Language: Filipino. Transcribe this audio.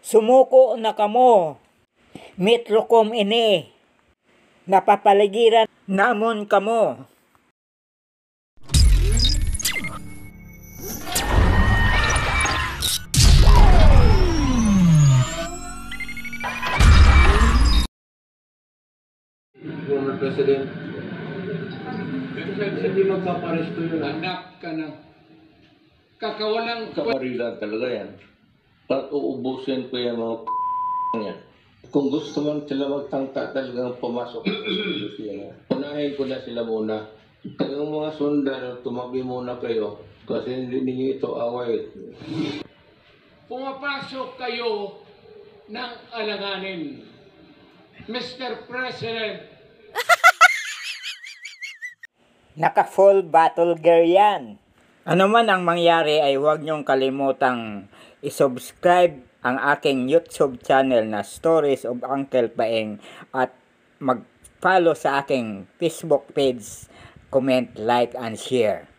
Sumuko na kamo. Metrokom ini. Napapaligiran namon kamo. Former President. Pero hindi magpaparesto yun. Anak ka ng kakawalang Kaparila talaga yan. At uubusin ko yung mga yan. Kung gusto mo sila magtangka talagang pumasok sa Pilipinas, unahin ko na sila muna. Kayong mga sundalo, tumabi muna kayo kasi hindi ninyo ito away. pumapasok kayo ng alanganin. Mr. President, Naka-full battle gear yan. Ano man ang mangyari ay huwag niyong kalimutang isubscribe ang aking YouTube channel na Stories of Uncle Paeng at mag-follow sa aking Facebook page, comment, like, and share.